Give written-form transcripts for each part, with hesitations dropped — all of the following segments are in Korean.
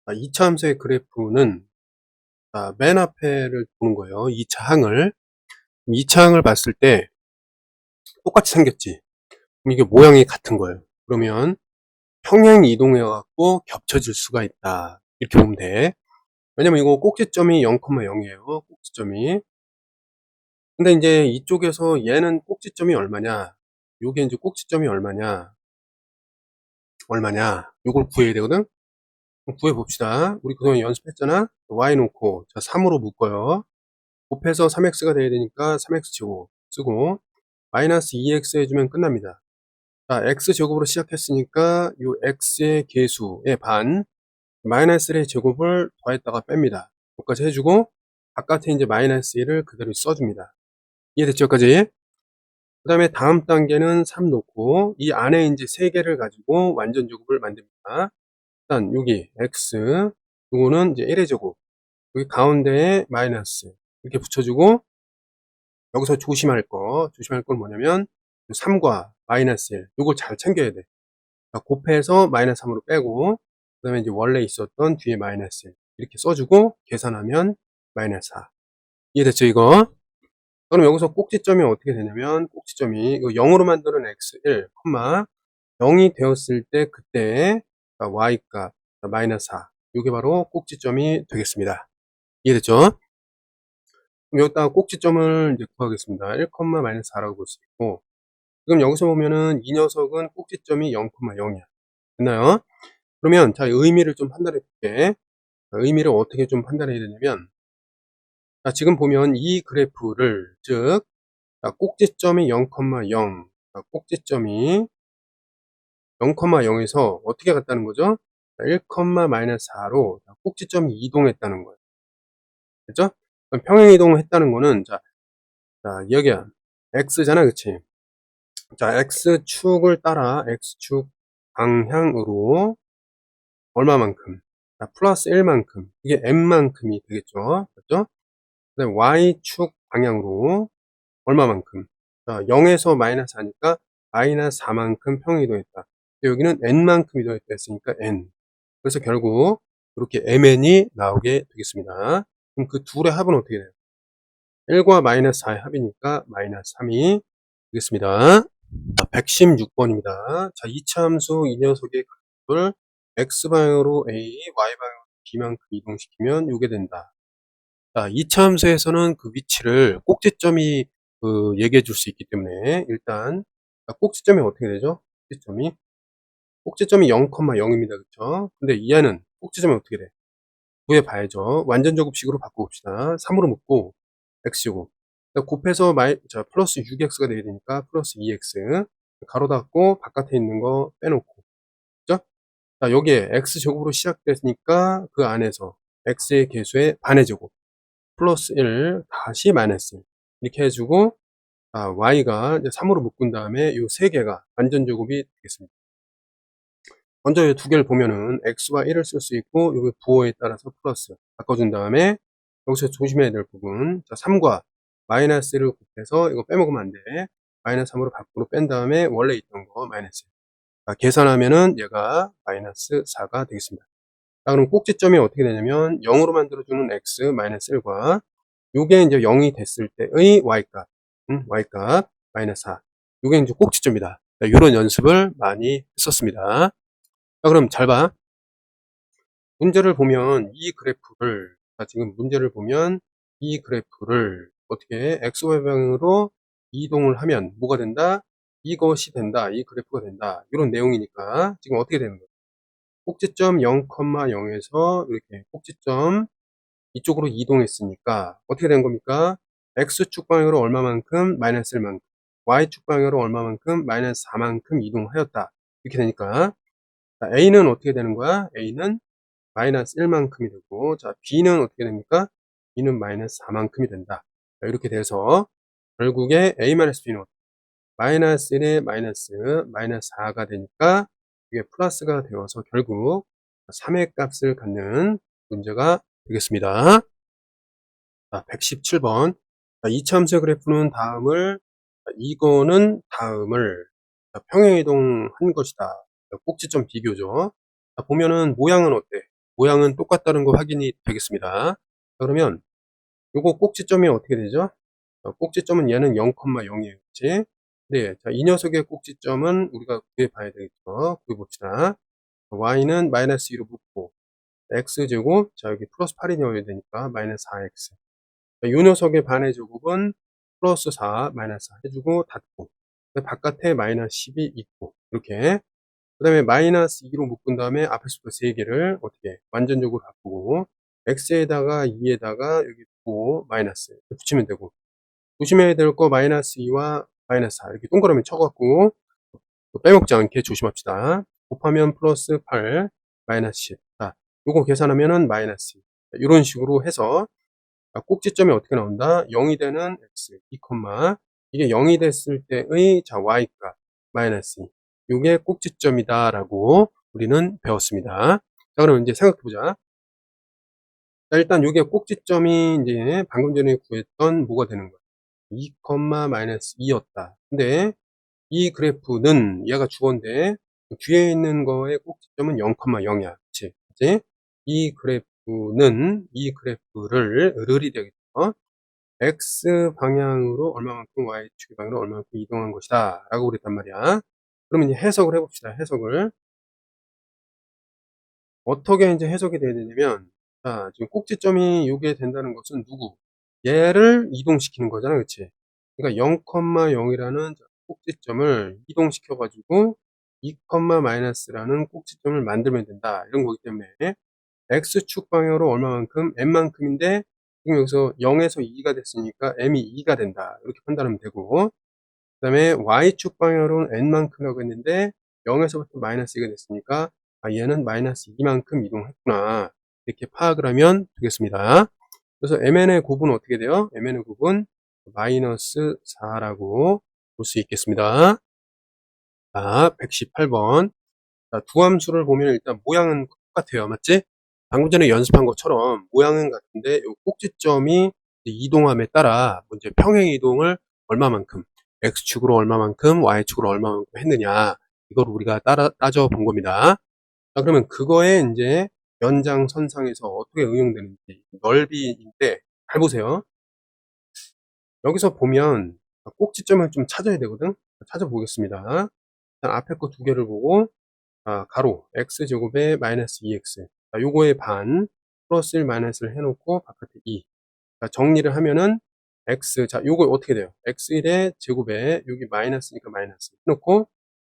2차 함수의 그래프는 맨 앞에를 보는 거예요. 2차 항을. 2차 항을 봤을 때 똑같이 생겼지. 그럼 이게 모양이 같은 거예요. 그러면 평행 이동해 갖고 겹쳐질 수가 있다. 이렇게 보면 돼. 왜냐면 이거 꼭지점이 0,0이에요. 꼭지점이. 근데 이제 이쪽에서 얘는 꼭지점이 얼마냐? 요게 이제 꼭지점이 얼마냐? 요걸 구해야 되거든. 그럼 구해 봅시다. 우리 그동안 연습했잖아. y 놓고 자 3으로 묶어요. 곱해서 3x가 돼야 되니까 3x 제곱 쓰고 마이너스 2x 해주면 끝납니다. 자, x 제곱으로 시작했으니까 요 x의 계수의 반 마이너스 1의 제곱을 더했다가 뺍니다. 여기까지 해주고 바깥에 이제 마이너스 1을 그대로 써줍니다. 이해됐죠? 여기까지? 그 다음에 다음 단계는 3 놓고 이 안에 이제 3개를 가지고 완전 제곱을 만듭니다. 일단 여기 x 요거는 이제 1의 제곱 여기 가운데에 마이너스 이렇게 붙여주고 여기서 조심할 건 뭐냐면 3과 마이너스 1 요걸 잘 챙겨야 돼. 곱해서 마이너스 3으로 빼고 그 다음에 이제 원래 있었던 뒤에 마이너스 1 이렇게 써주고 계산하면 마이너스 4 이해됐죠 이거? 그럼 여기서 꼭지점이 어떻게 되냐면 꼭지점이 이거 0으로 만드는 x1, 0이 되었을 때 그때 y값 마이너스 4 이게 바로 꼭지점이 되겠습니다. 이해됐죠? 그럼 여기다가 꼭지점을 이제 구하겠습니다. 1, 마이너스 4라고 볼 수 있고 지금 여기서 보면은 이 녀석은 꼭지점이 0,0이야. 됐나요? 그러면 자 의미를 좀 판단해 볼게. 의미를 어떻게 좀 판단해야 되냐면 자, 지금 보면 이 그래프를 즉 꼭지점이 0,0 꼭지점이 0,0에서 어떻게 갔다는 거죠? 1, 마이너스 4로 꼭지점이 이동했다는 거예요. 그죠? 평행 이동을 했다는 거는 여기야 x잖아 그치? 자 x축을 따라 x축 방향으로 얼마만큼? 플러스 1만큼 이게 m만큼이 되겠죠. 그렇죠? 그다음에 y축 방향으로 얼마만큼? 자 0에서 마이너스 하니까 마이너스 4만큼 평행 이동했다. 여기는 n만큼 이동했다 했으니까 n. 그래서 결국 이렇게 mn이 나오게 되겠습니다. 그럼 그 둘의 합은 어떻게 돼요? 1과 마이너스 4의 합이니까 마이너스 3이 되겠습니다. 116번입니다. 자, 이차함수 이 녀석의 그래프를 x방향으로 a, y방향으로 b만큼 이동시키면 이게 된다. 자, 이차함수에서는 그 위치를 꼭지점이 얘기해 줄 수 있기 때문에 일단 꼭지점이 어떻게 되죠? 꼭지점이 0,0입니다. 그쵸? 근데 이하는 꼭지점이 어떻게 돼? 구해 봐야죠. 완전 제곱식으로 바꿔봅시다. 3으로 묶고 x제곱 곱해서 플러스 6x가 돼야 되니까 플러스 2x 가로 닫고 바깥에 있는 거 빼놓고 그죠? 자 여기에 x제곱으로 시작됐으니까 그 안에서 x의 개수의 반의 제곱 플러스 1 다시 마이너스 1 이렇게 해주고 y가 이제 3으로 묶은 다음에 이 세 개가 완전 제곱이 되겠습니다. 먼저 이 두 개를 보면은 x와 1을 쓸 수 있고 여기 부호에 따라서 플러스 바꿔준 다음에 여기서 조심해야 될 부분 3과 마이너스를 곱해서 이거 빼먹으면 안 돼. 마이너스 3으로 밖으로 뺀 다음에 원래 있던 거 마이너스 계산하면은 얘가 마이너스 4가 되겠습니다. 자, 그럼 꼭지점이 어떻게 되냐면 0으로 만들어주는 x 마이너스 1과 요게 이제 0이 됐을 때의 y값 y값 마이너스 4 요게 이제 꼭지점이다. 이런 연습을 많이 했었습니다. 자, 그럼 잘 봐. 문제를 보면 이 그래프를 지금 문제를 보면 이 그래프를 어떻게 xy 방향으로 이동을 하면 뭐가 된다? 이것이 된다. 이 그래프가 된다. 이런 내용이니까 지금 어떻게 되는 거예요? 꼭지점 0,0에서 이렇게 꼭지점 이쪽으로 이동했으니까 어떻게 된 겁니까? x축 방향으로 얼마만큼? 마이너스 1만큼 y축 방향으로 얼마만큼? 마이너스 4만큼 이동하였다. 이렇게 되니까 a는 어떻게 되는 거야? a는 마이너스 1만큼이 되고 b는 어떻게 됩니까? b는 마이너스 4만큼이 된다. 이렇게 돼서 결국에 a-b는 마이너스 1에 마이너스 4가 되니까 이게 플러스가 되어서 결국 3의 값을 갖는 문제가 되겠습니다. 117번 2차 함수의 그래프는 이거는 다음을 평행이동한 것이다. 꼭지점 비교죠. 보면은 모양은 어때? 모양은 똑같다는 거 확인이 되겠습니다. 자, 그러면 요거 꼭지점이 어떻게 되죠? 꼭지점은 얘는 0,0이에요. 그치? 네. 자, 이 녀석의 꼭지점은 우리가 구해 봐야 되겠죠. 구해 봅시다. y는 마이너스 2로 묶고, x제곱, 자, 여기 플러스 8이 넣어야 되니까, 마이너스 4x. 자, 요 녀석의 반의 제곱은 플러스 4, 마이너스 4 해주고, 닫고. 바깥에 마이너스 10이 있고, 이렇게. 그 다음에 마이너스 2로 묶은 다음에 앞에서부터 3개를 어떻게 완전적으로 바꾸고, x에다가 2에다가 여기 9 마이너스 붙이면 되고, 조심해야 될 거 마이너스 2와 마이너스 4 이렇게 동그라미 쳐갖고 빼먹지 않게 조심합시다. 곱하면 플러스 8 마이너스 10. 자, 요거 계산하면은 마이너스 2. 이런 식으로 해서 꼭지점이 어떻게 나온다? 0이 되는 x 2, 이게 0이 됐을 때의 자 y값 마이너스 2. 요게 꼭지점이다라고 우리는 배웠습니다. 자, 그럼 이제 생각해 보자. 자, 일단 요게 꼭지점이 이제 방금 전에 구했던 뭐가 되는 거야? 2, 마이너스 2였다. 근데 이 그래프는 얘가 주어인데 뒤에 있는 거의 꼭지점은 0,0이야. 그치? 그치? 이 그래프를 을이 되겠죠. x 방향으로 얼마만큼 y축 방향으로 얼마만큼 이동한 것이다 라고 그랬단 말이야. 그러면 이제 해석을 해봅시다. 해석을 어떻게 이제 해석이 돼야 되냐면, 자, 지금 꼭지점이 요게 된다는 것은 누구? 얘를 이동시키는 거잖아. 그치? 그러니까 0,0이라는 꼭지점을 이동시켜가지고 2, 마이너스라는 꼭지점을 만들면 된다. 이런 거기 때문에 x축 방향으로 얼마만큼? m만큼인데 지금 여기서 0에서 2가 됐으니까 m이 2가 된다. 이렇게 판단하면 되고, 그 다음에 y축 방향으로는 n만큼이라고 했는데 0에서부터 마이너스 2가 됐으니까 얘는 마이너스 2만큼 이동했구나. 이렇게 파악을 하면 되겠습니다. 그래서 mn의 곱은 어떻게 돼요? mn의 곱은 마이너스 4라고 볼 수 있겠습니다. 자, 118번. 자, 두 함수를 보면 일단 모양은 똑같아요. 맞지? 방금 전에 연습한 것처럼 모양은 같은데 요 꼭지점이 이동함에 따라 이제 평행 이동을 얼마만큼 x축으로 얼마만큼 y축으로 얼마만큼 했느냐 이걸 우리가 따져 본 겁니다. 자, 그러면 그거에 이제 연장선상에서 어떻게 응용되는지 넓이인데 잘 보세요. 여기서 보면 꼭지점을 좀 찾아야 되거든. 찾아보겠습니다. 일단 앞에 거 두 개를 보고 가로 x제곱에 마이너스 2x 요거의 반 플러스 1 마이너스를 해놓고 바깥에 2. 자, 정리를 하면은 x 자 요거 어떻게 돼요? x1의 제곱에 여기 마이너스니까 마이너스 해놓고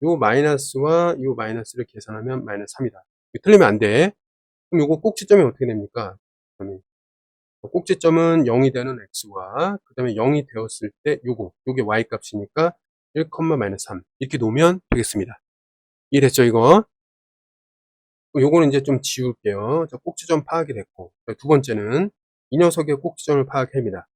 요 마이너스와 요 마이너스를 계산하면 마이너스 3이다. 틀리면 안 돼. 그럼 요거 꼭지점이 어떻게 됩니까? 꼭지점은 0이 되는 x와 그 다음에 0이 되었을 때 요게 y 값이니까 1, 마이너스 3 이렇게 놓으면 되겠습니다. 이해됐죠 이거? 요거는 이제 좀 지울게요. 자, 꼭지점 파악이 됐고, 두 번째는 이 녀석의 꼭지점을 파악합니다.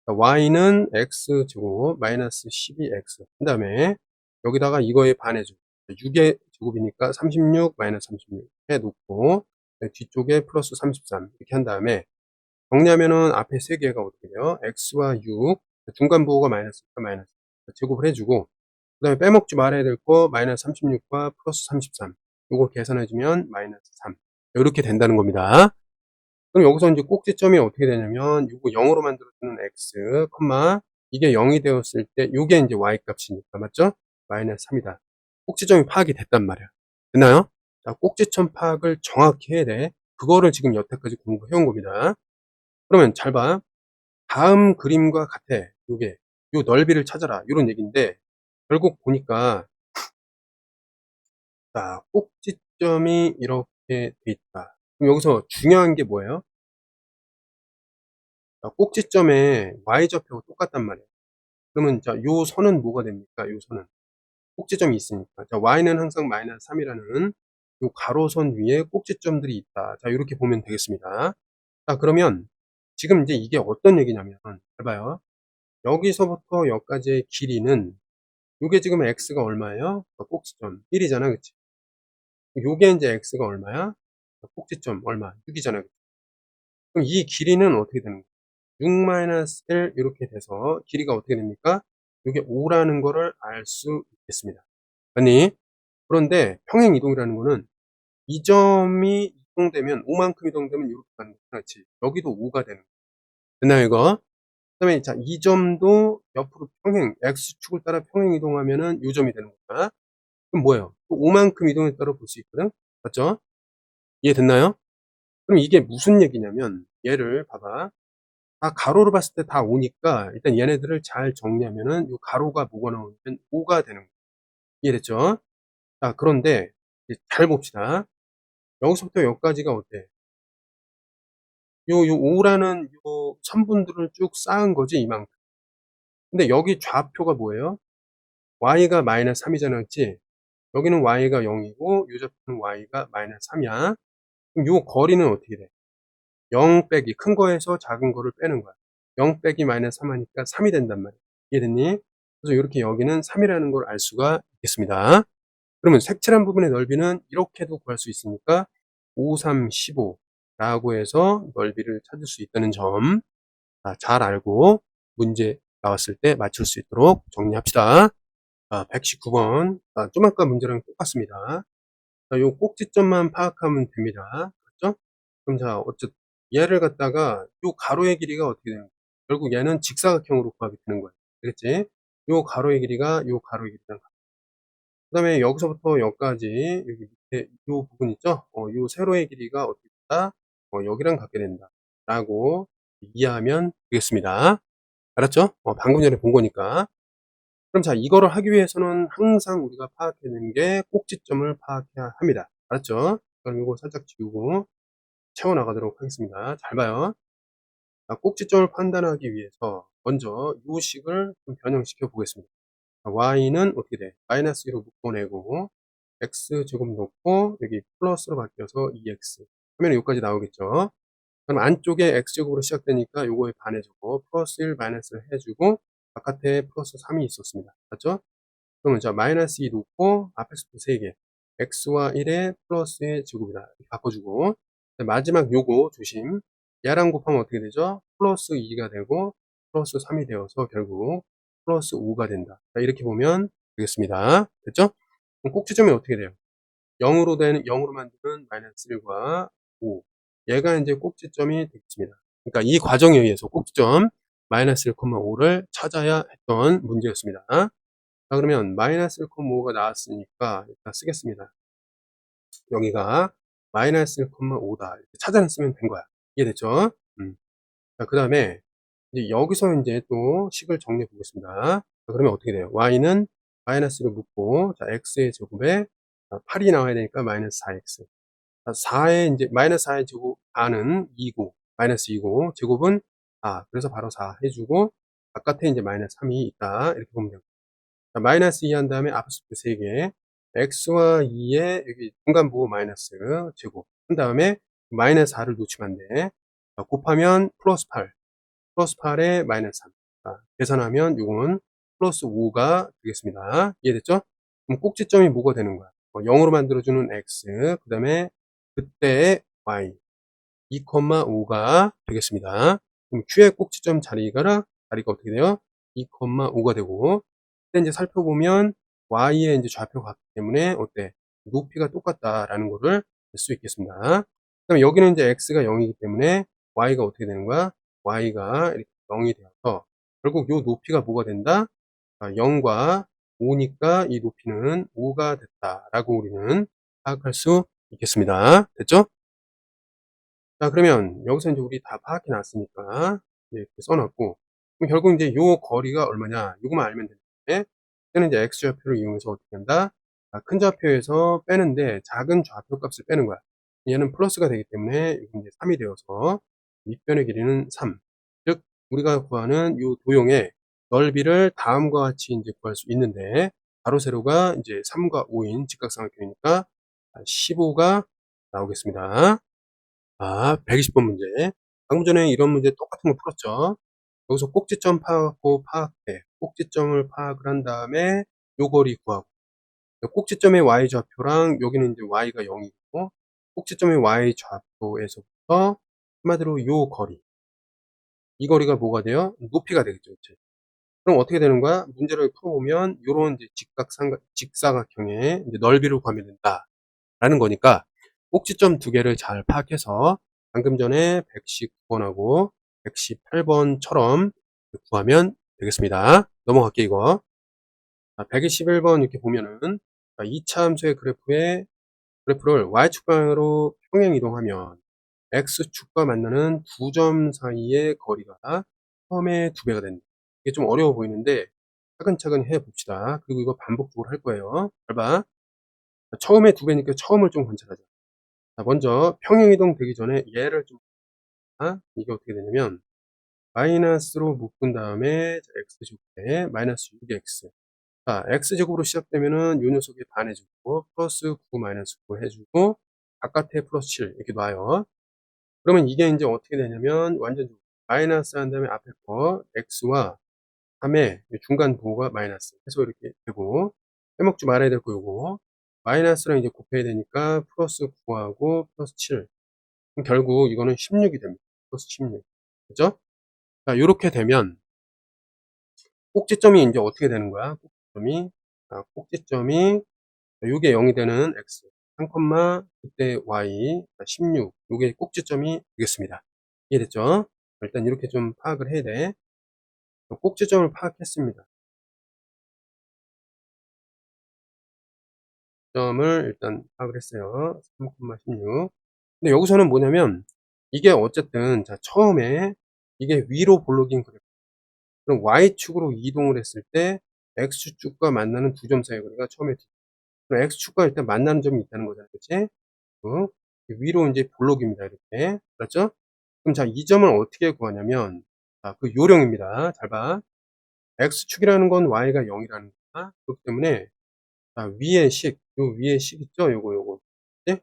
y는 x제곱 마이너스 12x 그 다음에 여기다가 이거의 반해줘 6의 제곱이니까 36 마이너스 36 해놓고 뒤쪽에 플러스 33 이렇게 한 다음에 정리하면은 앞에 세 개가 어떻게 돼요? x와 6 중간 부호가 마이너스니까 마이너스 제곱을 해주고 그 다음에 빼먹지 말아야 될 거 마이너스 36과 플러스 33 이걸 계산해주면 마이너스 3 이렇게 된다는 겁니다. 그럼 여기서 이제 꼭지점이 어떻게 되냐면 이거 0으로 만들어주는 x, 이게 0이 되었을 때 이게 이제 y 값이니까 맞죠? 마이너스 3이다. 꼭지점이 파악이 됐단 말이야. 됐나요? 자, 꼭지점 파악을 정확히 해야 돼. 그거를 지금 여태까지 공부해온 겁니다. 그러면 잘 봐. 다음 그림과 같아. 요게 요 넓이를 찾아라. 이런 얘기인데 결국 보니까 자, 꼭지점이 이렇게 돼 있다. 그럼 여기서 중요한 게 뭐예요? 자, 꼭지점에 y좌표가 똑같단 말이에요. 그러면 자, 요 선은 뭐가 됩니까? 요 선은 꼭지점이 있으니까. 자, y는 항상 마이너스 3이라는 요 가로선 위에 꼭지점들이 있다. 자, 이렇게 보면 되겠습니다. 자, 그러면 지금 이제 이게 어떤 얘기냐면 잘 봐요. 여기서부터 여기까지의 길이는 요게 지금 x가 얼마예요? 꼭지점 1이잖아. 그치? 요게 이제 x가 얼마야? 꼭지점 얼마? 6이잖아. 그럼 이 길이는 어떻게 되는 거야? 6-1 이렇게 돼서 길이가 어떻게 됩니까? 이게 5라는 거를 알 수 있겠습니다. 아니 그런데 평행 이동이라는 거는 이 점이 이 이동되면 5만큼 이동되면 요렇게 가는 거야. 그렇지. 여기도 5가 되는 거야. 됐나요, 이거? 그다음에 자, 이 점도 옆으로 평행, x축을 따라 평행 이동하면은 요 점이 되는 거야. 그럼 뭐예요? 또 5만큼 이동했다고 볼 수 있거든. 맞죠? 이해됐나요? 그럼 이게 무슨 얘기냐면 얘를 봐봐. 다 가로로 봤을 때 다 5니까 일단 얘네들을 잘 정리하면은 요 가로가 뭐가 나오냐면 5가 되는 거야. 이해됐죠? 자, 그런데 이제 잘 봅시다. 여기서부터 여기까지가 어때? 요 5라는 요 선분들을 쭉 쌓은 거지, 이만큼. 근데 여기 좌표가 뭐예요? y가 마이너스 3이잖아, 그치? 여기는 y가 0이고 요 좌표는 y가 마이너스 3이야. 그럼 요 거리는 어떻게 돼? 0 빼기 큰 거에서 작은 거를 빼는 거야. 0 빼기 마이너스 3 하니까 3이 된단 말이야. 이해됐니? 그래서 이렇게 여기는 3이라는 걸 알 수가 있겠습니다. 그러면 색칠한 부분의 넓이는 이렇게도 구할 수 있으니까 5, 3, 15 라고 해서 넓이를 찾을 수 있다는 점 잘 알고 문제 나왔을 때 맞출 수 있도록 정리합시다. 119번. 좀 아까 문제랑 똑같습니다. 자, 요 꼭지점만 파악하면 됩니다. 그렇죠? 그럼 자, 어쨌든 얘를 갖다가 요 가로의 길이가 어떻게 되는 거야? 결국 얘는 직사각형으로 구하게 되는 거야. 되겠지? 요 가로의 길이가 요 가로의 길이랑 같아. 그 다음에 여기서부터 여기까지 여기 밑에 요 부분 있죠? 요 세로의 길이가 어떻게 된다? 여기랑 같게 된다. 라고 이해하면 되겠습니다. 알았죠? 방금 전에 본 거니까. 그럼 자, 이거를 하기 위해서는 항상 우리가 파악해야 되는 게 꼭지점을 파악해야 합니다. 알았죠? 그럼 이거 살짝 지우고 채워나가도록 하겠습니다. 잘 봐요. 자, 꼭지점을 판단하기 위해서 먼저 요 식을 좀 변형시켜 보겠습니다. 자, y는 어떻게 돼? 마이너스 1로 묶어내고 x제곱 놓고 여기 플러스로 바뀌어서 2x 하면 여기까지 나오겠죠? 그럼 안쪽에 x제곱으로 시작되니까 요거에 반해주고 플러스 1 마이너스를 해주고 바깥에 플러스 3이 있었습니다. 맞죠? 그러면 자, 마이너스 2 놓고 앞에 수도 3개 x와 1의 플러스의 제곱이다 이렇게 바꿔주고 마지막 요거 조심. 얘랑 곱하면 어떻게 되죠? 플러스 2가 되고 플러스 3이 되어서 결국 플러스 5가 된다. 자, 이렇게 보면 되겠습니다. 됐죠? 그럼 꼭지점이 어떻게 돼요? 0으로 만드는 마이너스 1과 5. 얘가 이제 꼭지점이 되겠습니다. 그러니까 이 과정에 의해서 꼭지점 마이너스 1,5를 찾아야 했던 문제였습니다. 자, 그러면 마이너스 1,5가 나왔으니까 일단 쓰겠습니다. 여기가 마이너스 1,5다. 이렇게 찾아냈으면 된 거야. 이해됐죠? 자, 그 다음에 이제 여기서 이제 또 식을 정리해 보겠습니다. 자, 그러면 어떻게 돼요? y는 마이너스를 묶고, 자, x의 제곱에 8이 나와야 되니까 마이너스 4x. 4의 이제 마이너스 4의 제곱, 4는 2고, 마이너스 2고, 제곱은 4. 그래서 바로 4 해주고, 바깥에 이제 마이너스 3이 있다. 이렇게 보면 됩니다. 자, 마이너스 2 한 다음에 앞에 수표 3개. x와 2의 여기 중간부 마이너스 제곱. 한 다음에 마이너스 4를 놓치면 안 돼. 자, 곱하면 플러스 8. 플러스 8에 마이너스 3. 자, 계산하면 요건 플러스 5가 되겠습니다. 이해됐죠? 그럼 꼭지점이 뭐가 되는 거야? 0으로 만들어주는 x, 그 다음에 그때의 y, 2,5가 되겠습니다. 그럼 q의 꼭지점 자리가 어떻게 돼요? 2,5가 되고, 그때 이제 살펴보면 y의 이제 좌표가 같기 때문에 어때? 높이가 똑같다라는 거를 알 수 있겠습니다. 그다음에 여기는 이제 x가 0이기 때문에 y가 어떻게 되는 거야? y가 이렇게 0이 되어서 결국 요 높이가 뭐가 된다? 0과 5니까 이 높이는 5가 됐다라고 우리는 파악할 수 있겠습니다. 됐죠? 자, 그러면 여기서 이제 우리 다 파악해 놨으니까 이렇게 써놨고, 그럼 결국 이제 요 거리가 얼마냐? 요거만 알면 되는데, 그때는 이제 x 좌표를 이용해서 어떻게 한다? 큰 좌표에서 빼는데 작은 좌표 값을 빼는 거야. 얘는 플러스가 되기 때문에 이게 이제 3이 되어서 밑변의 길이는 3. 즉 우리가 구하는 요 도형의 넓이를 다음과 같이 이제 구할 수 있는데, 가로 세로가 이제 3과 5인 직각삼각형이니까 15가 나오겠습니다. 120번 문제. 방금 전에 이런 문제 똑같은 거 풀었죠. 여기서 꼭지점 파악하고 파악해. 꼭지점을 파악을 한 다음에 요 거리 구하고. 꼭지점의 y좌표랑 여기는 이제 y가 0이고, 꼭지점의 y좌표에서부터 한마디로 요 거리. 이 거리가 뭐가 돼요? 높이가 되겠죠. 그치? 그럼 어떻게 되는 거야? 문제를 풀어보면 요런 이제 직사각형의 이제 넓이를 구하면 된다. 라는 거니까 꼭지점 두 개를 잘 파악해서 방금 전에 119번하고 118번처럼 구하면 되겠습니다. 넘어갈게요, 이거. 121번 이렇게 보면은, 이차 함수의 그래프를 y축 방향으로 평행 이동하면 x축과 만나는 두 점 사이의 거리가 처음에 2배가 된다. 이게 좀 어려워 보이는데 차근차근 해봅시다. 그리고 이거 반복적으로 할 거예요. 잘 봐. 처음에 2배니까 처음을 좀 관찰하자. 먼저 평행 이동 되기 전에 얘를 좀 이게 어떻게 되냐면 마이너스로 묶은 다음에 x제곱에 마이너스 6x. x제곱으로 시작되면은 요 녀석이 반해주고 플러스 9 마이너스 9 해주고 바깥에 플러스 7 이렇게 놔요. 그러면 이게 이제 어떻게 되냐면 완전 마이너스 한 다음에 앞에 거 x와 3의 중간 부호가 마이너스 해서 이렇게 되고 빼먹지 말아야 될 거 요거 마이너스랑 이제 곱해야 되니까 플러스 9하고 플러스 7. 그럼 결국 이거는 16이 됩니다. 플러스 16. 그죠? 자, 요렇게 되면 꼭지점이 이제 어떻게 되는 거야? 꼭지점이 요게 0이 되는 x 3, 그때 y 16 요게 꼭지점이 되겠습니다. 이해됐죠? 일단 이렇게 좀 파악을 해야 돼. 꼭지점을 파악했습니다. 점을 일단 파악을 했어요. 3,16. 근데 여기서는 뭐냐면 이게 어쨌든 자 처음에 이게 위로 볼록인 그래프. 그럼 y축으로 이동을 했을 때 x축과 만나는 두 점 사이의 거리가 처음에 그럼 x축과 일단 만나는 점이 있다는 거잖아요. 그치? 위로 이제 볼록입니다. 이렇게. 그렇죠? 그럼 자, 이 점을 어떻게 구하냐면, 그 요령입니다. 잘 봐. x축이라는 건 y가 0이라는 거야. 그렇기 때문에, 위에 식, 요 위에 식 있죠? 요거. 네?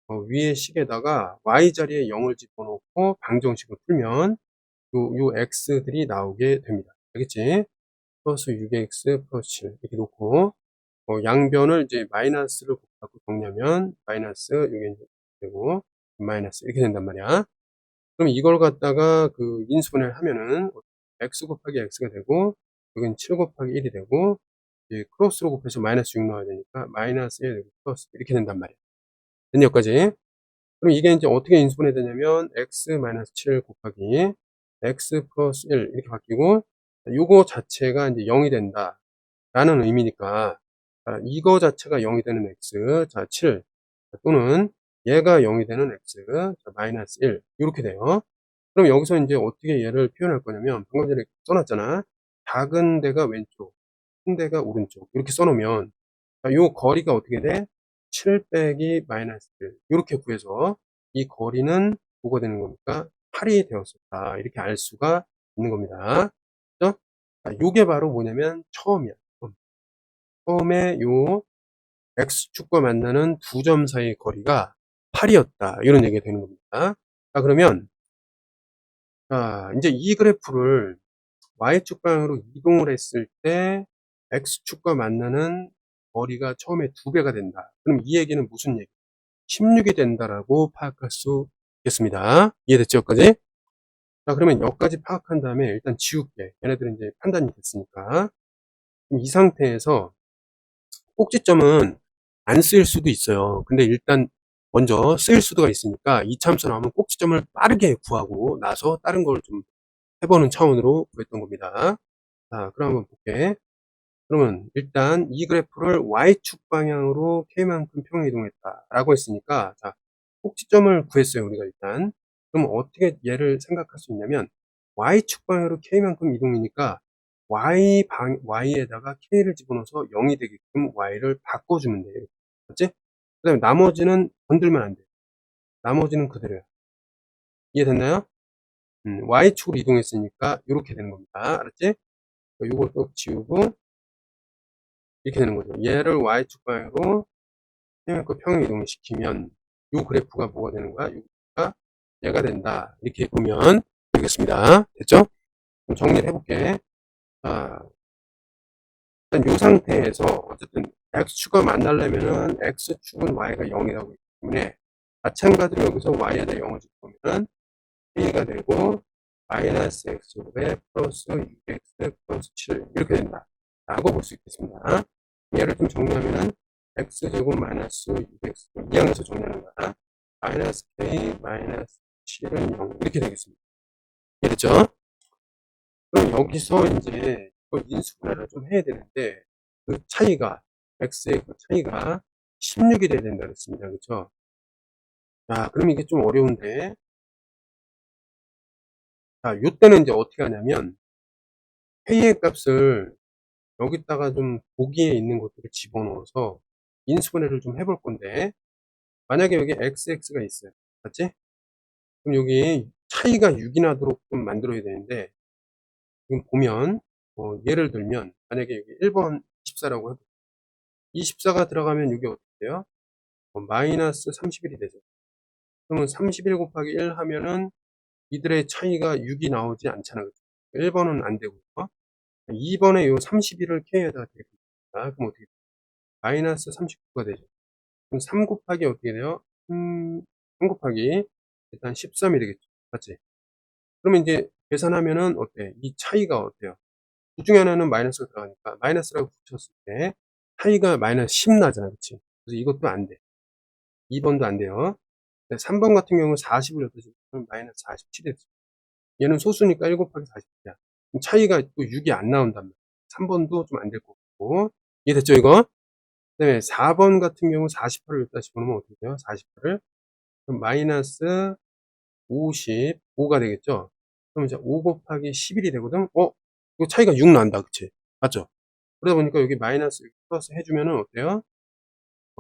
위에 식에다가 y 자리에 0을 집어넣고 방정식을 풀면, 요 x들이 나오게 됩니다. 알겠지? 플러스 6x 플러스 7 이렇게 놓고, 양변을 이제 마이너스를 곱하고 정리하면 마이너스 이게 이제 되고 마이너스 이렇게 된단 말이야. 그럼 이걸 갖다가 그 인수분해를 하면은 x 곱하기 x가 되고 여기는 7 곱하기 1이 되고 이제 크로스로 곱해서 마이너스 6 넣어야 되니까 마이너스 1 플러스 이렇게 된단 말이야. 됐니 여기까지? 그럼 이게 이제 어떻게 인수분해 되냐면 x 마이너스 7 곱하기 x 플러스 1 이렇게 바뀌고 요거 자체가 이제 0이 된다. 라는 의미니까 이거 자체가 0이 되는 x 자 7 또는 얘가 0이 되는 x 자 마이너스 1 이렇게 돼요. 그럼 여기서 이제 어떻게 얘를 표현할 거냐면 방금 전에 써놨잖아. 작은 데가 왼쪽, 큰 데가 오른쪽 이렇게 써놓으면 요 거리가 어떻게 돼? 7 빼기 마이너스 1 이렇게 구해서 이 거리는 뭐가 되는 겁니까? 8이 되었었다 이렇게 알 수가 있는 겁니다. 그죠? 요게 바로 뭐냐면 처음이야. 처음에 요 x축과 만나는 두 점 사이의 거리가 8이었다. 이런 얘기가 되는 겁니다. 그러면 이제 이 그래프를 y축 방향으로 이동을 했을 때 x축과 만나는 거리가 처음에 2배가 된다. 그럼 이 얘기는 무슨 얘기? 16이 된다라고 파악할 수 있겠습니다. 이해됐죠? 여기까지? 자, 그러면 여기까지 파악한 다음에 일단 지울게. 얘네들은 이제 판단이 됐으니까. 그럼 이 상태에서 꼭지점은 안 쓰일 수도 있어요. 근데 일단 먼저 쓰일 수가 있으니까 이 참수 나오면 꼭지점을 빠르게 구하고 나서 다른 걸 좀 해보는 차원으로 구했던 겁니다. 자, 그럼 한번 볼게. 그러면 일단 이 그래프를 y축 방향으로 k만큼 평행 이동했다 라고 했으니까 자, 꼭지점을 구했어요. 우리가 일단. 그럼 어떻게 얘를 생각할 수 있냐면 y축 방향으로 k만큼 이동이니까 y에다가 k를 집어넣어서 0이 되게끔 y를 바꿔주면 돼요. 맞지? 그 다음에 나머지는 건들면 안 돼. 나머지는 그대로야. 이해됐나요? y축으로 이동했으니까 이렇게 되는 겁니다. 알았지? 이걸 또 지우고 이렇게 되는 거죠. 얘를 y축 방향으로 k만큼 평행 이동을 시키면 이 그래프가 뭐가 되는 거야? 여기가 얘가 된다. 이렇게 보면 되겠습니다. 됐죠? 그럼 정리를 해볼게. 자, 일단 이 상태에서 어쨌든 x축과 만나려면은 x축은 y가 0이라고 했기 때문에 마찬가지로 여기서 y에다 0을 집어넣으면 k가 되고 마이너스 x제곱에 플러스 6x 플러스 7 이렇게 된다 라고 볼 수 있겠습니다. 얘를 좀 정리하면은 x제곱 마이너스 6x 이 항에서 정리하는 거야. 마이너스 k 마이너스 7은 0 이렇게 되겠습니다. 이해됐죠? 그럼 여기서 이제 인수분해를 좀 해야 되는데 그 차이가 x의 그 차이가 16이 돼야 된다 그랬습니다. 그렇죠? 자, 그럼 이게 좀 어려운데 자, 요때는 이제 어떻게 하냐면 k의 값을 여기다가 좀 보기에 있는 것들을 집어넣어서 인수분해를 좀 해볼 건데 만약에 여기 xx가 있어요. 맞지? 그럼 여기 차이가 6이 나도록 좀 만들어야 되는데 지금 보면 예를 들면 만약에 여기 1번 24라고 해볼게요. 24가 들어가면 이게 어떻게 돼요? 마이너스 31이 되죠. 그러면 31 곱하기 1 하면은 이들의 차이가 6이 나오지 않잖아요. 1번은 안 되고요. 2번에 요 31을 k에다가 대입합니다. 그럼 어떻게 돼요? 마이너스 39가 되죠. 그럼 3 곱하기 어떻게 돼요? 3 곱하기 일단 13이 되겠죠. 맞지? 그러면 이제 계산하면은 어때? 이 차이가 어때요? 둘 중에 하나는 마이너스가 들어가니까 마이너스라고 붙였을 때 차이가 마이너스 10 나잖아. 그치? 그래서 이것도 안 돼. 2번도 안 돼요. 3번 같은 경우는 40을 엿주면 마이너스 47이 됐어. 얘는 소수니까 1 곱하기 40이야. 차이가 또 6이 안 나온단 말이야. 3번도 좀 안 될 거고. 이해됐죠, 이거? 그 다음에 4번 같은 경우 48을 여기다 집어넣으면 어떻게 돼요? 48을. 그럼 마이너스 55가 되겠죠? 그럼 이제 5 곱하기 11이 되거든? 이거 차이가 6 난다. 그치? 맞죠? 그러다 보니까 여기 마이너스 플러스 해주면은 어때요?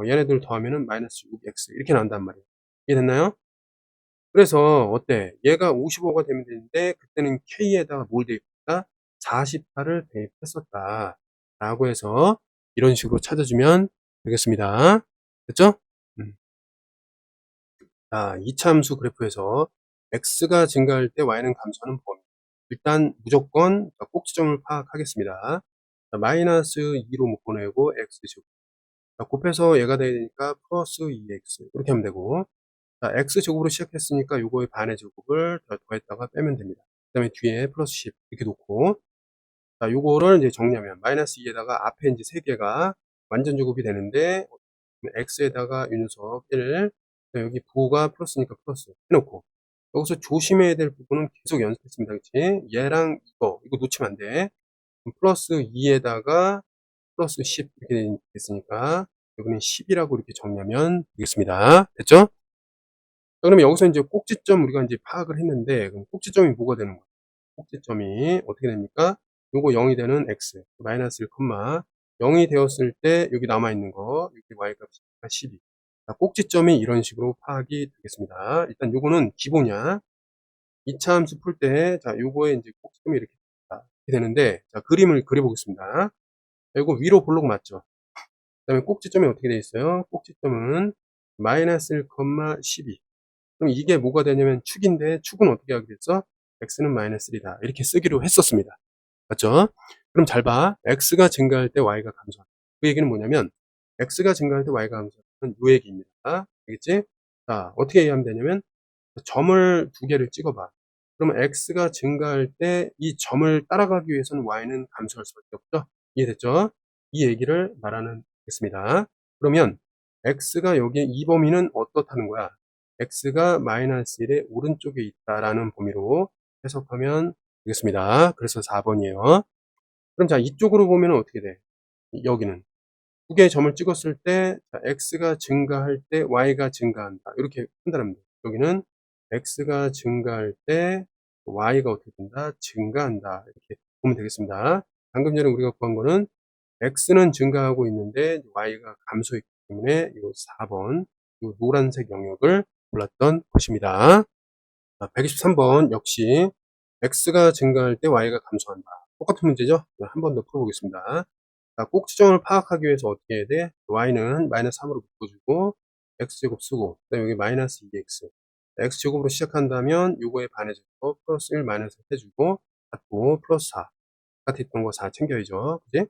얘네들 더하면은 마이너스 6x 이렇게 나온단 말이에요. 이해됐나요? 그래서 어때? 얘가 55가 되면 되는데 그때는 k에다가 뭘 대입했다? 48을 대입했었다. 라고 해서 이런 식으로 찾아주면 되겠습니다. 됐죠? 자, 이차함수 그래프에서 x가 증가할 때 y는 감소하는 범위. 일단 무조건 꼭지점을 파악하겠습니다. 자, 마이너스 2로 묶어내고 x제곱. 곱해서 얘가 돼야 되니까 플러스 2x 이렇게 하면 되고 자, x제곱으로 시작했으니까 요거의 반의 제곱을 더했다가 빼면 됩니다. 그 다음에 뒤에 플러스 10 이렇게 놓고 자, 요거를 이제 정리하면 마이너스 2에다가 앞에 이제 3개가 완전 제곱이 되는데 x에다가 이 녀석 1 여기 부호가 플러스니까 플러스 해놓고 여기서 조심해야 될 부분은 계속 연습했습니다. 그치? 얘랑 이거 놓치면 안 돼. 플러스 2에다가 플러스 10 이렇게 됐으니까 여기는 10이라고 이렇게 정리하면 되겠습니다. 됐죠? 그러면 여기서 이제 꼭지점 우리가 이제 파악을 했는데 그럼 꼭지점이 뭐가 되는 거야? 꼭지점이 어떻게 됩니까? 요거 0이 되는 x 마이너스 1, 0이 되었을 때 여기 남아 있는 거 여기 y 값이 12. 자, 꼭지점이 이런 식으로 파악이 되겠습니다. 일단 요거는 기본이야. 2차 함수 풀 때 자, 요거에 이제 꼭지점이 이렇게 되는데 자, 그림을 그려 보겠습니다. 요거 위로 볼록 맞죠? 그다음에 꼭지점이 어떻게 되어 있어요? 꼭지점은 마이너스 1, 12. 그럼 이게 뭐가 되냐면 축인데 축은 어떻게 하게 됐어? x는 마이너스 1이다. 이렇게 쓰기로 했었습니다. 맞죠? 그럼 잘 봐. x가 증가할 때 y가 감소한다. 그 얘기는 뭐냐면 x가 증가할 때 y가 감소하는 요 얘기입니다. 알겠지? 자, 어떻게 이해하면 되냐면 점을 두 개를 찍어봐. 그러면 x가 증가할 때 이 점을 따라가기 위해서는 y는 감소할 수밖에 없죠? 이해됐죠? 이 얘기를 말하는 겠습니다. 그러면 x가 여기 이 범위는 어떻다는 거야? x가 마이너스 1의 오른쪽에 있다라는 범위로 해석하면 되겠습니다. 그래서 4번이에요. 그럼 자, 이쪽으로 보면 어떻게 돼? 여기는 두 개의 점을 찍었을 때 자, x가 증가할 때 y가 증가한다. 이렇게 판단합니다. 여기는 x가 증가할 때 y가 어떻게 된다? 증가한다. 이렇게 보면 되겠습니다. 방금 전에 우리가 구한 거는 x는 증가하고 있는데 y가 감소했기 때문에 이 4번 이 노란색 영역을 골랐던 것입니다. 123번 역시 x가 증가할 때 y가 감소한다. 똑같은 문제죠? 한 번 더 풀어보겠습니다. 자, 꼭지점을 파악하기 위해서 어떻게 해야 돼? y는 마이너스 3으로 묶어주고 x제곱 쓰고 그다음에 여기 마이너스 2x x제곱으로 시작한다면 요거에 반해줘서 플러스 1 마이너스 해주고 같고 플러스 4 아까 했던 거 4 챙겨야죠. 그지?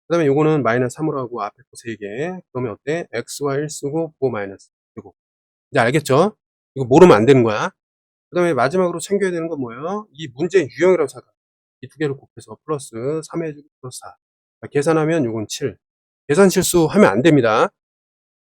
그 다음에 요거는 마이너스 3으로 하고 앞에 거 3개 그러면 어때? x와 1 쓰고 9 마이너스 제곱 이제 알겠죠? 이거 모르면 안 되는 거야. 그 다음에 마지막으로 챙겨야 되는 건 뭐예요? 이 문제의 유형이라고 생각합니다. 이 두 개를 곱해서 플러스 3 해주고 플러스 4 계산하면 요건 7 계산 실수 하면 안 됩니다.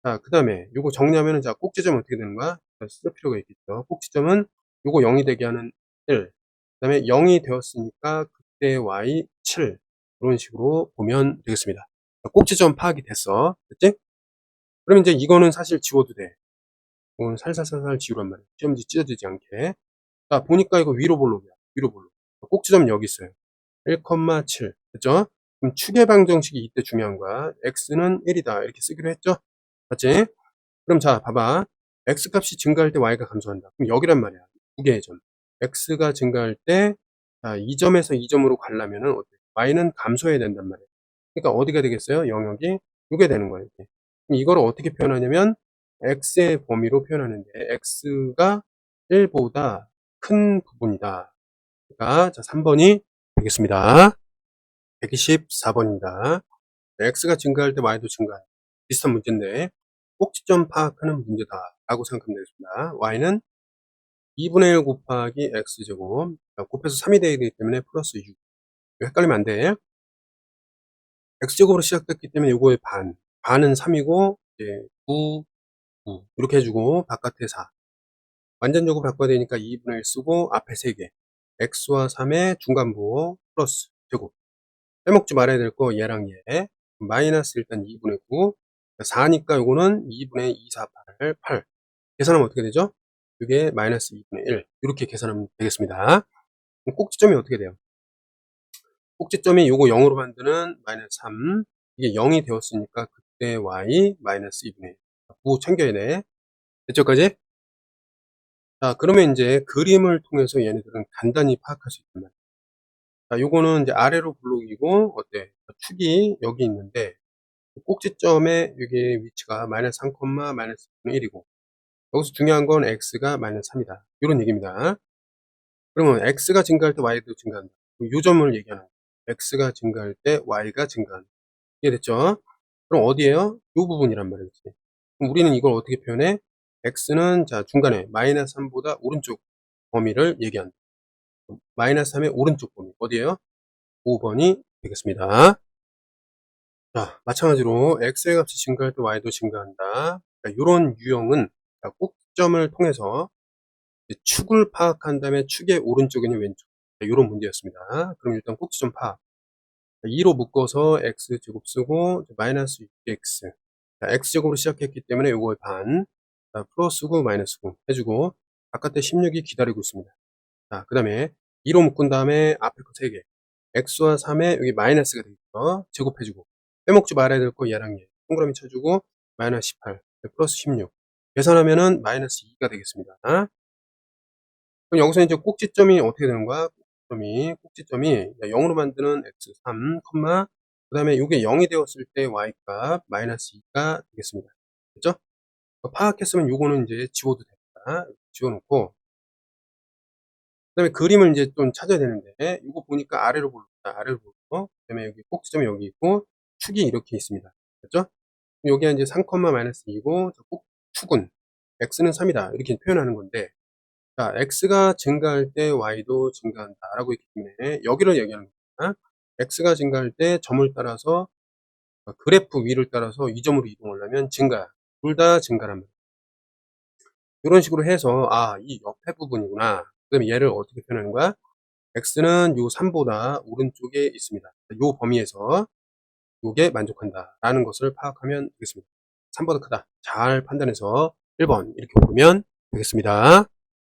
자, 그 다음에 요거 정리하면은 자, 꼭지점 어떻게 되는 거야? 쓸 필요가 있겠죠. 꼭지점은 요거 0이 되게 하는 1, 그 다음에 0이 되었으니까 그때 y 7, 이런 식으로 보면 되겠습니다. 꼭지점 파악이 됐어. 됐지? 그럼 이제 이거는 사실 지워도 돼. 이거는 살살살살 지우란 말이야. 시험지 찢어지지 않게. 자, 보니까 이거 위로 볼록이야. 위로 볼록. 꼭지점 여기 있어요. 1,7. 됐죠? 그럼 추계 방정식이 이때 중요한 거야. x는 1이다. 이렇게 쓰기로 했죠? 맞지? 그럼 자, 봐봐. x 값이 증가할 때 y가 감소한다. 그럼 여기란 말이야. 두 개의 점. x가 증가할 때, 자, 이 점에서 이 점으로 가려면은 어때? y는 감소해야 된단 말이야. 그러니까 어디가 되겠어요? 영역이 요게 되는 거예요. 이렇게. 그럼 이거를 어떻게 표현하냐면 x의 범위로 표현하는데 x가 1보다 큰 부분이다. 그러니까 자, 3번이 되겠습니다. 124번입니다. x가 증가할 때 y도 증가한다. 비슷한 문제인데 꼭지점 파악하는 문제다라고 생각하면 되겠습니다. y는 2분의 1 곱하기 x제곱, 곱해서 3이 되기 때문에 플러스 6. 헷갈리면 안 돼. x제곱으로 시작됐기 때문에 요거의 반은 3이고 이제 9, 9 이렇게 해주고 바깥에 4. 완전적으로 바꿔야 되니까 2분의 1 쓰고 앞에 3개. x와 3의 중간부 플러스 제곱. 빼먹지 말아야 될 거 얘랑 얘. 마이너스 일단 2분의 9. 4니까 요거는 2분의 2, 4, 8, 8. 계산하면 어떻게 되죠? 이게 마이너스 2분의 1. 이렇게 계산하면 되겠습니다. 그럼 꼭지점이 어떻게 돼요? 꼭지점이 요거 0으로 만드는 마이너스 3. 이게 0이 되었으니까 그때 y 마이너스 2분의 1. 9 챙겨야 돼. 됐죠까지? 자, 그러면 이제 그림을 통해서 얘네들은 간단히 파악할 수 있단 말이야. 자, 요거는 이제 아래로 블록이고, 어때? 축이 여기 있는데, 꼭지점의 여기 위치가 마이너스 3, 마이너스 1이고, 여기서 중요한 건 x가 마이너스 3이다. 이런 얘기입니다. 그러면 x가 증가할 때 y도 증가한다. 요 점을 얘기하는 거예요. x가 증가할 때 y가 증가한다. 이해됐죠? 그럼 어디에요? 요 부분이란 말이지. 그럼 우리는 이걸 어떻게 표현해? x는 자 중간에 마이너스 3보다 오른쪽 범위를 얘기한다. 마이너스 3의 오른쪽 범위 어디에요? 5번이 되겠습니다. 자, 마찬가지로 x의 값이 증가할 때 y도 증가한다. 이런 유형은 꼭지점을 통해서 축을 파악한 다음에 축의 오른쪽이냐 왼쪽, 이런 문제였습니다. 그럼 일단 꼭지점 파악. 2로 묶어서 x제곱 쓰고 마이너스 6x, x제곱으로 시작했기 때문에 요거의 반, 플러스 9 마이너스 9 해주고 바깥에 16이 기다리고 있습니다. 자, 그 다음에 2로 묶은 다음에 앞에 거 3개, x와 3에 여기 마이너스가 되겠죠. 제곱해주고 빼먹지 말아야 될 거 얘랑 얘 동그라미 쳐주고 마이너스 18 플러스 16 계산하면은 마이너스 2가 되겠습니다. 그럼 여기서 이제 꼭지점이 어떻게 되는 거야? 꼭지점이 0으로 만드는 x3, 그 다음에 이게 0이 되었을 때 y값 마이너스 2가 되겠습니다. 됐죠? 파악했으면 요거는 이제 지워도 됩니다. 지워놓고, 그 다음에 그림을 이제 좀 찾아야 되는데, 이거 보니까 아래로 볼록다. 아래로 볼록. 그 다음에 여기 꼭지점이 여기 있고, 축이 이렇게 있습니다. 됐죠? 여기가 이제 3, 마이너스 2고, 축은 x는 3이다. 이렇게 표현하는 건데, 자, x가 증가할 때 y도 증가한다라고 했기 때문에 여기를 얘기하는 겁니다. x가 증가할 때 점을 따라서 그래프 위를 따라서 이 점으로 이동하려면 증가, 둘 다 증가란 말이에요. 이런 식으로 해서 이 옆에 부분이구나. 그럼 얘를 어떻게 표현하는 거야? x는 요 3보다 오른쪽에 있습니다. 요 범위에서 요게 만족한다라는 것을 파악하면 되겠습니다. 3보다 크다. 잘 판단해서 1번 이렇게 고르면 되겠습니다.